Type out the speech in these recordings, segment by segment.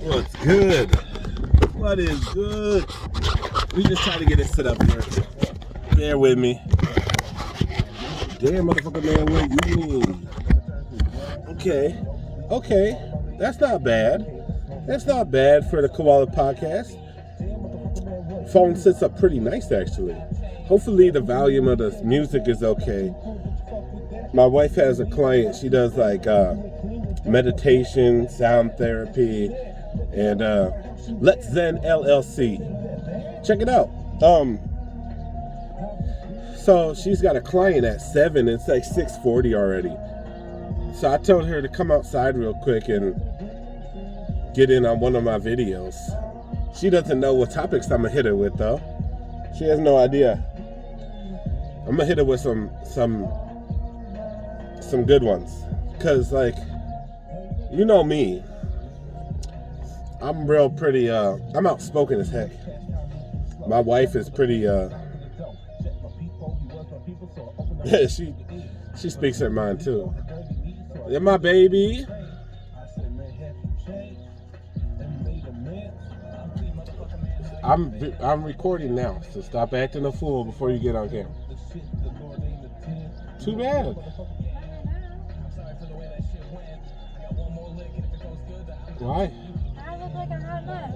What's good? What is good? We just trying to get it set up here. Bear with me. Damn, motherfucker, man, what you mean? Okay. That's not bad. That's not bad for the Koala Podcast. Phone sits up pretty nice, actually. Hopefully the volume of the music is okay. My wife has a client. She does like meditation, sound therapy, and Let's Zen LLC. Check it out. So she's got a client at 7. It's like 6:40 already. So I told her to come outside real quick and get in on one of my videos. She doesn't know what topics I'm gonna hit her with though. She has no idea. I'm gonna hit her with some good ones. Cause like, you know me. I'm real pretty, I'm outspoken as heck. My wife is pretty, she speaks her mind too. Yeah, my baby. I'm recording now, so stop acting a fool before you get on camera. Too bad. Why? I look like a hot mess.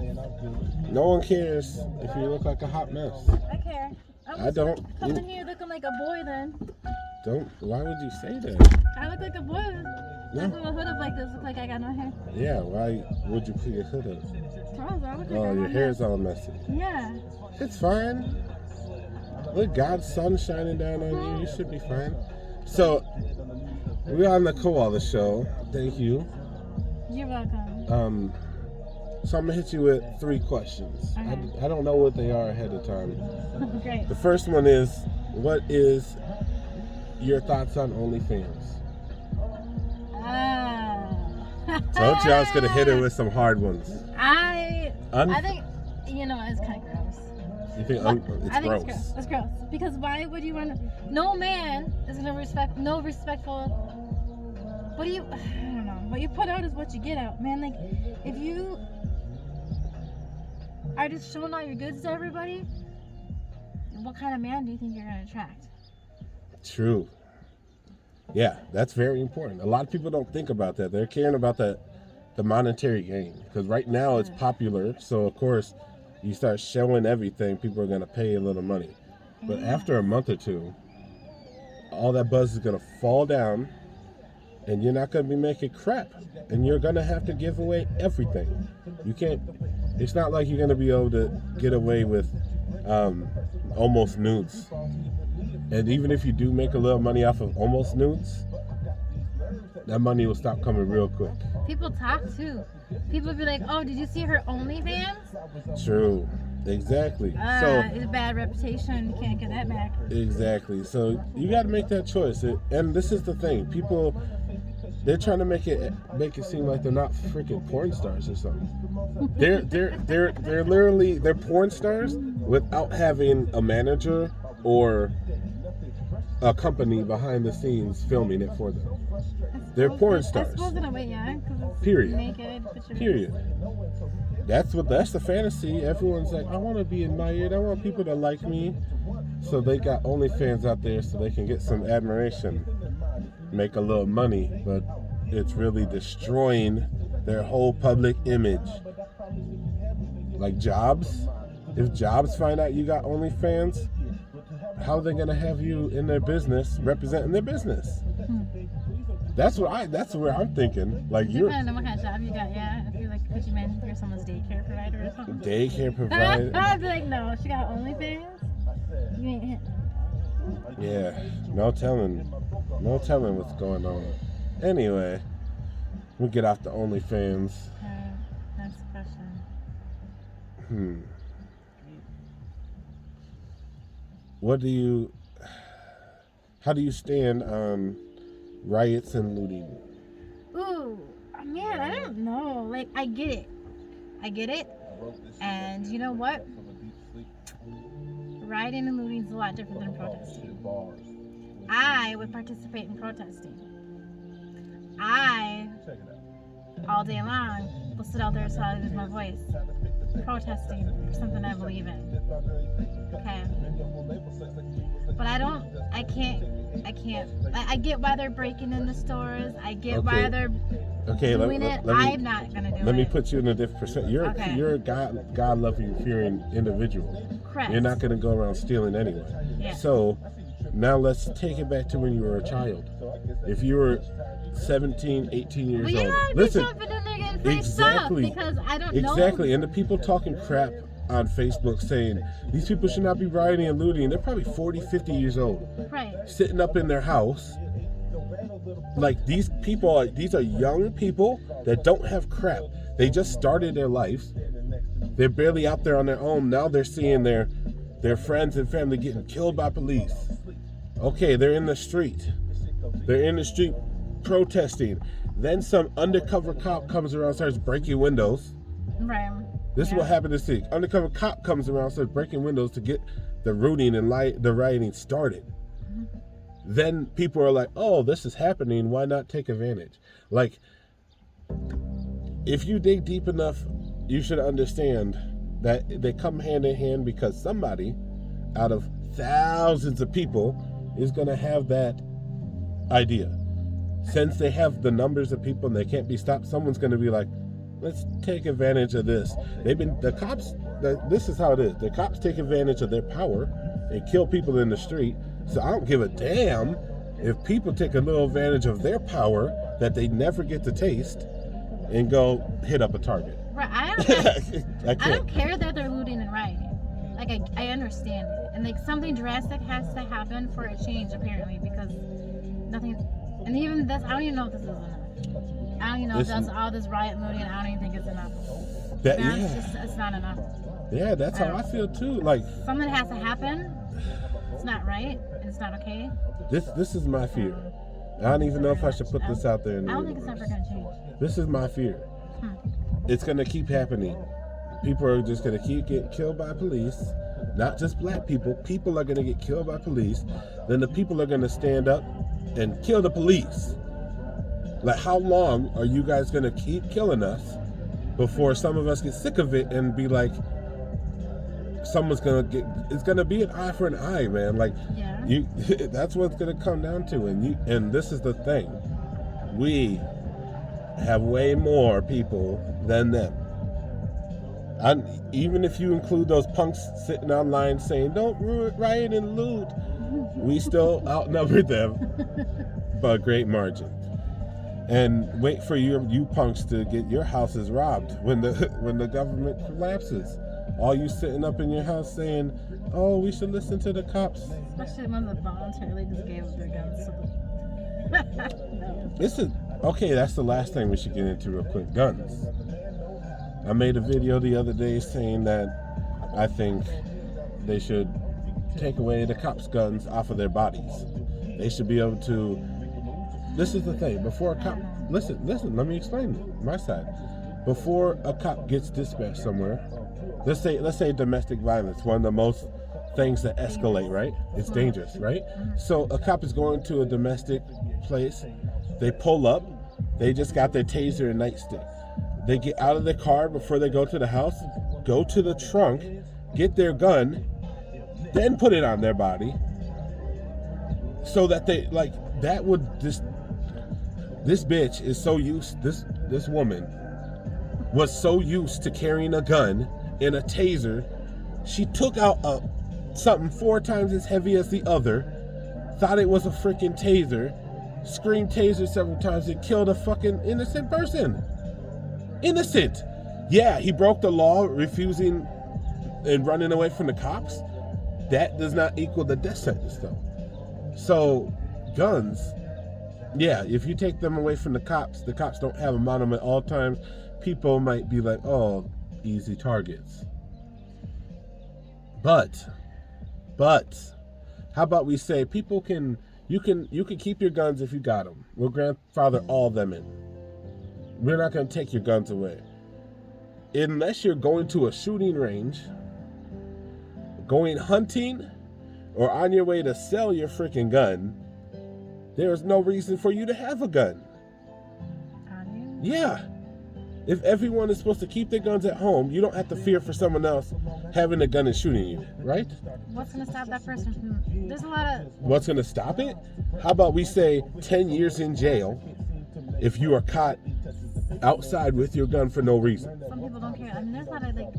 No one cares if you look like a hot mess. I care. I don't. Come in here looking like a boy then. Don't. Why would you say that? I look like a boy. No. I put a hood up like this, look like I got no hair. Yeah, why would you put your hood up? Cause I look like Oh, your hair's all messy. Yeah. It's fine. Look, God's sun shining down on you. You should be fine. So, we're on the Koala Show. Thank you. You're welcome. So I'm gonna hit you with 3 questions. Okay. I don't know what they are ahead of time. Great. The first one is, what is your thoughts on OnlyFans? Told you I was gonna hit her with some hard ones. I think, it's kind of gross. You think I think gross? It's gross. Because why would you want? No man is gonna respectful. What do you? I don't know. What you put out is what you get out, man. Like, if you are just showing all your goods to everybody, what kind of man do you think you're gonna attract? True. Yeah, that's very important. A lot of people don't think about that. They're caring about the monetary gain. Because right now it's popular, so of course you start showing everything, people are going to pay a little money. But after a month or two, all that buzz is going to fall down, and you're not going to be making crap. And you're going to have to give away everything. You can't, it's not like you're going to be able to get away with almost nudes. And even if you do make a little money off of almost nudes, that money will stop coming real quick. People talk too. People be like, "Oh, did you see her OnlyFans?" True. Exactly. So it's a bad reputation. You can't get that back. Exactly. So you got to make that choice. And this is the thing. People, they're trying to make it seem like they're not freaking porn stars or something. They're literally porn stars without having a manager or a company behind the scenes filming it for them. They're porn stars. I suppose in a way, yeah. Period. Naked, Period. That's the fantasy. Everyone's like, I want to be admired. I want people to like me. So they got OnlyFans out there so they can get some admiration, make a little money, but it's really destroying their whole public image. Like Jobs. If Jobs find out you got OnlyFans, how are they gonna have you in their business representing their business? That's where I'm thinking. Like you're depending on what kind of job you got, yeah. If you're like could you imagine you're someone's daycare provider or something? Daycare provider. I'd be like, no, she got OnlyFans. You ain't hit. Yeah, no telling what's going on. Anyway, we'll get off the OnlyFans. Next question. How do you stand on riots and looting? Ooh, man, I don't know. Like, I get it. And you know what? Rioting and looting is a lot different than protesting. I would participate in protesting. I, all day long, will sit out there so I lose my voice, protesting for something I believe in. Okay. But I can't. I get why they're breaking in the stores. I get why they're doing it. I'm not gonna do it. Let me put you in a different percent. You're a God-loving, fearing individual. Correct. You're not gonna go around stealing anyway. Yeah. So now let's take it back to when you were a child. If you were 17, 18 years old, listen. Jumping in there getting free stuff because I don't know. Exactly, and the people talking crap on Facebook saying these people should not be rioting and looting. They're probably 40, 50 years old. Right. Sitting up in their house. Like these people, these are young people that don't have crap. They just started their lives. They're barely out there on their own. Now they're seeing their friends and family getting killed by police. Okay, they're in the street. They're in the street protesting. Then some undercover cop comes around and starts breaking windows. Right. This is what happened this week. Undercover cop comes around and starts breaking windows to get the looting and the rioting started. Mm-hmm. Then people are like, oh, this is happening. Why not take advantage? Like, if you dig deep enough, you should understand that they come hand in hand because somebody out of thousands of people is going to have that idea. Since they have the numbers of people and they can't be stopped, someone's going to be like, let's take advantage of this. This is how it is. The cops take advantage of their power and kill people in the street. So I don't give a damn if people take a little advantage of their power that they never get to taste and go hit up a target. Right. I don't care that they're looting and rioting. Like, I understand it. And, like, something drastic has to happen for a change, apparently, because nothing... And even this, I don't even know if this is enough. I don't even know if that's all this riot looting. I don't even think it's enough. It's not enough. Yeah, that's how I feel, too. Like, something has to happen. It's not right. And it's not okay. This is my fear. I don't even know if I should put this out there. I don't think it's ever going to change. This is my fear. It's going to keep happening. People are just going to keep getting killed by police. Not just black people. People are going to get killed by police. Then the people are going to stand up and kill the police. Like, how long are you guys going to keep killing us before some of us get sick of it and be like, someone's going to get... It's going to be an eye for an eye, man. Like, that's what it's going to come down to. And this is the thing. We have way more people than them. Even if you include those punks sitting online saying, don't riot and loot, we still outnumber them by a great margin. And wait for you punks to get your houses robbed when the government collapses. All you sitting up in your house saying, oh, we should listen to the cops. Especially when they voluntarily just gave up their guns. Okay, that's the last thing we should get into real quick. Guns. I made a video the other day saying that I think they should take away the cops' guns off of their bodies. They should be able to... This is the thing. Before a cop... Listen, let me explain my side. Before a cop gets dispatched somewhere, let's say domestic violence, one of the most things that escalate, right? It's dangerous, right? So a cop is going to a domestic place. They pull up. They just got their taser and nightstick. They get out of the car before they go to the house, go to the trunk, get their gun, then put it on their body, so that they, like, that would just... This bitch is so used, this woman was so used to carrying a gun and a taser, she took out something 4 times as heavy as the other, thought it was a freaking taser, screamed taser several times, and killed a fucking innocent person. Innocent. Yeah, he broke the law, refusing and running away from the cops. That does not equal the death sentence, though. So, guns, yeah, if you take them away from the cops don't have them on them at all times. People might be like, oh, easy targets. But, how about we say you can keep your guns if you got them. We'll grandfather all them in. We're not going to take your guns away. Unless you're going to a shooting range, going hunting, or on your way to sell your freaking gun, there is no reason for you to have a gun. Yeah. If everyone is supposed to keep their guns at home, you don't have to fear for someone else having a gun and shooting you, right? What's going to stop that person from... There's a lot of... What's going to stop it? How about we say 10 years in jail if you are caught outside with your gun for no reason? Some people don't care. I mean, there's a lot of, like...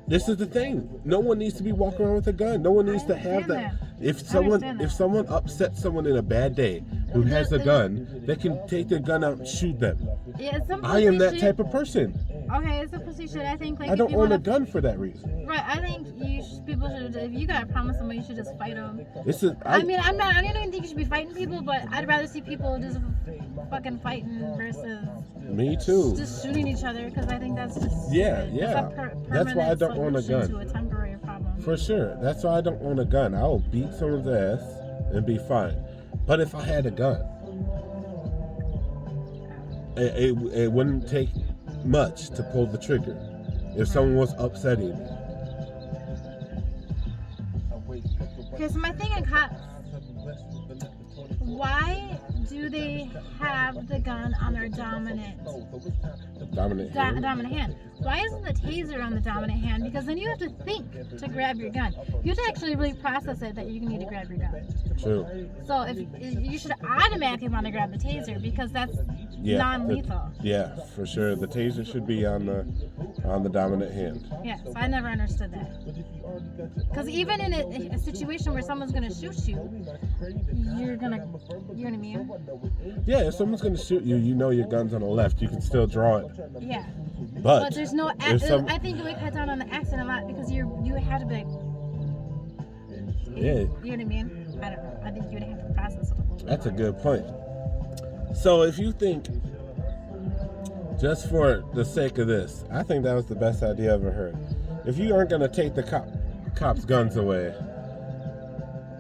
This is the thing. No one needs to be walking around with a gun. No one needs to have that. If someone upsets someone in a bad day who has a gun, they can take their gun out and shoot them. Yeah, I am that type of person. Okay, it's a pussy shit. I think, like, I don't own a gun for that reason. Right, I think people should, if you gotta promise somebody, you should just fight them. I don't even think you should be fighting people, but I'd rather see people just fucking fighting versus me too. Just shooting each other, because I think that's just That's why I don't own a gun. To a temporary problem. For sure. That's why I don't own a gun. I will beat someone's ass and be fine. But if I had a gun, it wouldn't take much to pull the trigger if someone was upsetting me. Okay, so my thing on cops, why do they have the gun on their dominant hand? Why isn't the taser on the dominant hand? Because then you have to think to grab your gun. You have to actually really process it that you need to grab your gun. True. So if you should automatically want to grab the taser, because that's non-lethal. Yeah, for sure. The taser should be on the dominant hand. Yeah, so I never understood that. Because even in a situation where someone's gonna shoot you, you're gonna mean? Yeah, if someone's gonna shoot you, you know your gun's on the left. You can still draw it. Yeah. But there's no. I think it would cut down on the accident a lot, because you have to be like. Yeah. You know what I mean? I don't know. I think you would have to process it a little bit. That's a good point. So if you think, just for the sake of this, I think that was the best idea I ever heard. If you aren't gonna take the cops' guns away,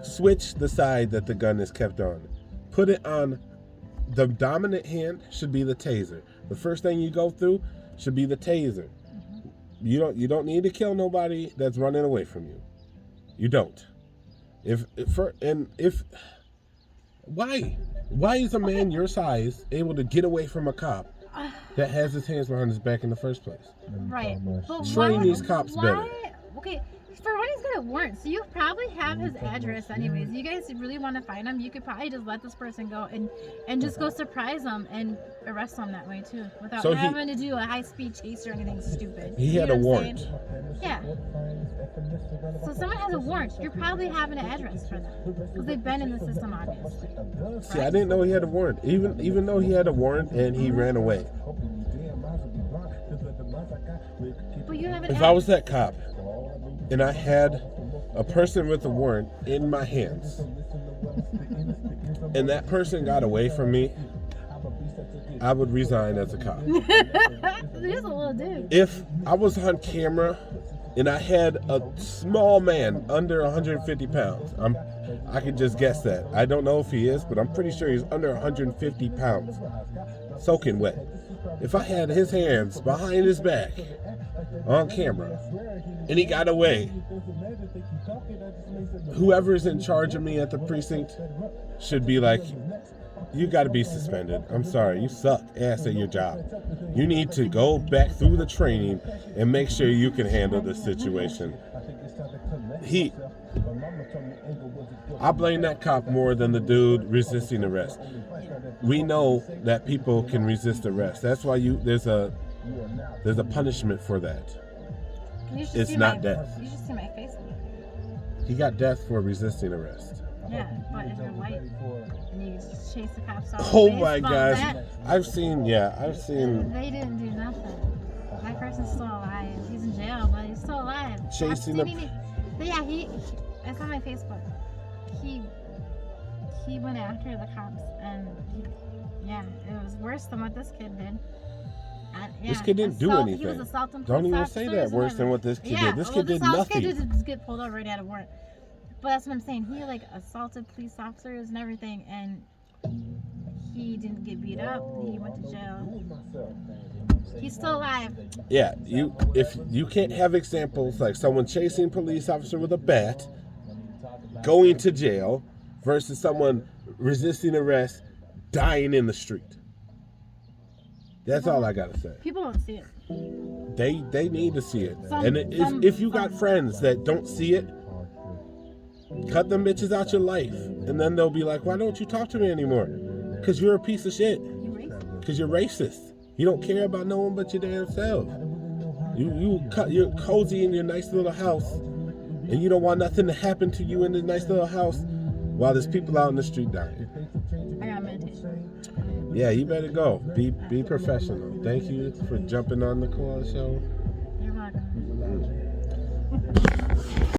switch the side that the gun is kept on. Put it on the dominant hand. Should be the taser. The first thing you go through should be the taser. Mm-hmm. You don't need to kill nobody that's running away from you. You don't. Why is a man your size able to get away from a cop that has his hands behind his back in the first place? Right. Train these cops better. Okay, for one, he's got a warrant, so you probably have his address anyways. You guys really want to find him, you could probably just let this person go and just go surprise him and arrest him that way too, without having to do a high-speed chase or anything stupid. He had a warrant. Yeah. So someone has a warrant, you're probably having an address for them, because they've been in the system, obviously. See, I didn't know he had a warrant, even though he had a warrant and he ran away. But you have an If I was that cop and I had a person with a warrant in my hands and that person got away from me, I would resign as a cop. He's a little dude. If I was on camera and I had a small man under 150 pounds, I could just guess that. I don't know if he is, but I'm pretty sure he's under 150 pounds, soaking wet. If I had his hands behind his back on camera and he got away, whoever's in charge of me at the precinct should be like, you got to be suspended. I'm sorry, you suck ass at your job. You need to go back through the training and make sure you can handle this situation. I blame that cop more than the dude resisting arrest. We know that people can resist arrest. That's why there's a punishment for that. It's not death. You should see my face. He got death for resisting arrest. Yeah, but if you're white and you just chase the cops off. Oh my gosh. I've seen. They didn't do nothing. My person's still alive. He's in jail, but he's still alive. Chasing them. Yeah, it's on my Facebook. He went after the cops, and it was worse than what this kid did. This kid didn't do anything. He was assaulting Don't even say that. Worse than what this kid did. This kid did nothing. This kid did get pulled over and he had a warrant. But that's what I'm saying. He assaulted police officers and everything, and he didn't get beat up. He went to jail. He's still alive. Yeah, if you can't have examples like someone chasing a police officer with a bat, going to jail, versus someone resisting arrest, dying in the street. That's all I gotta say. People don't see it. They need to see it. Some- and some- if you got some- friends that don't see it, cut them bitches out your life, and then they'll be like, "Why don't you talk to me anymore?" Because you're a piece of shit. You racist. Because you're racist. You don't care about no one but your damn self. You're cozy in your nice little house, and you don't want nothing to happen to you in this nice little house, while there's people out in the street dying. I got meditation. Yeah, you better go. Be professional. Thank you for jumping on the call show.